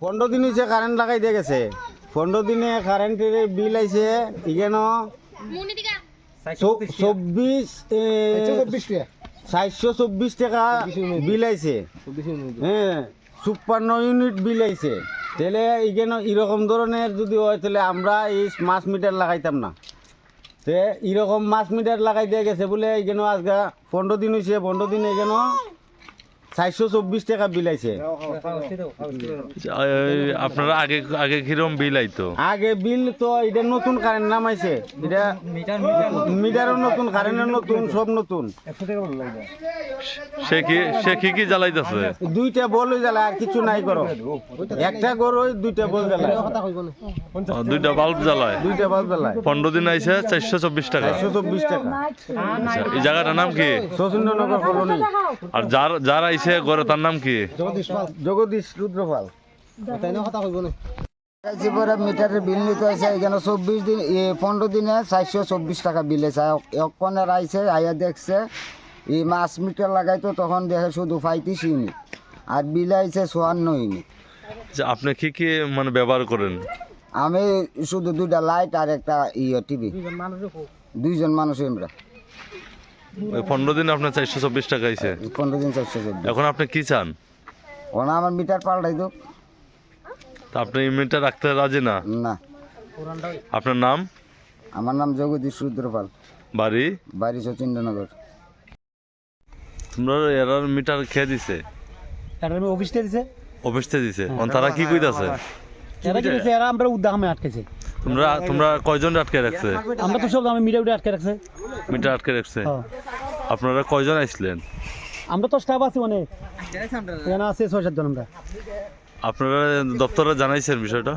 15 দিন হয়েছে কারেন্ট লাগাই দিয়ে গেছে। 15 দিনে কারেন্টের বিল আইছে এখানে 424 টাকা বিল আইছে। হ্যাঁ 56 ইউনিট বিল আইছে। তাহলে এখানে এরকম ধরনের যদি হয় তাহলে আমরা এই মাস মিটার লাগাইতাম না। তে এরকম মাস মিটার লাগাই দিয়ে গেছে বলে এখানে আজকে 15 দিন হয়েছে। 15 দিন এখানে 424 টাকা বিল আইছে। আপনারা আগে আগে কিরকম বিল আইতো? আগে বিল তো এটা নতুন কারেন্ট নামাইছে, এটা মিটারও নতুন, কারেন্টও নতুন, সব নতুন। সে কি জ্বালাইতেছে? দুইটা বল জ্বালায়, আর কিছু নাই করো। একটা গরু দুইটা বল জ্বালায়, দুইটা বাল্ব জ্বালায়। দুইটা বাল্ব জ্বালায়। 15 দিন আইছে 424 টাকা। 424 টাকা। আচ্ছা, এই জায়গাটার নাম কি? শচীন্দ্রনগর কলোনি। আর যার আইছে ঘরে তার নাম কি? জগদীশ রুদ্রপাল। মিটারের বিল নিতে হয়েছে এখানে 24 দিন 15 দিনে 424 টাকা বিল আছে। একজনের আইছে আইয়া দেখছে এই মাস মিটার লাগাইতো, তখন দেখে শুধু 35 ইউনিট আর বিল আইছে 54 ইউনিট। আপনি কি মানে ব্যবহার করেন? আমি শুধু দুইটা লাইট আর একটা টিভি, দুইজন মানুষ আমরা। 15 দিন আপনার 424 টাকা আইছে। 15 দিন 424। এখন আপনি কি চান? ওনা আমার মিটার পাল্টাই দো। তা আপনি মিটার রাখতে রাজি না? না। আপনার নাম? আমার নাম জগদীশ রুদ্রপাল। বাড়ি? বাড়ি শচীন্দ্রনগর। তোমরা এরা মিটার খেয়ে দিছে? অফিস থেকে দিছে। অফিস থেকে দিছে। তারা কি কইতাছে? এরা কি দিছে? এরা আমরা উদ্দামে আটকেছে। তোমরা কয়জন আটকে রাখছে? আমরা তো সব আমি মিডিয়া আটকে রাখছে। মিটার আটকে রাখছে। হ্যাঁ। আপনারা কয়জন আইছিলেন? আমরা তো স্টাফ আছি অনেক, এখানে আছে 6-7 জন। আমরা আপনারা দপ্তরে জানাইছেন বিষয়টা?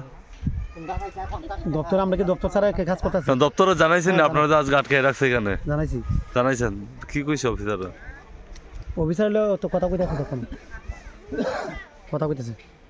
দপ্তর, আমরা কি দপ্তর ছাড়া কাজ করতেছি? দপ্তরে জানাইছেন না আপনারা যে আজকে আটকে রাখছে এখানে? জানাইছি। জানাইছেন? কি কইছে অফিসাররা? অফিসার হলো তো কথা কইতেছে, তখন কথা কইতেছে।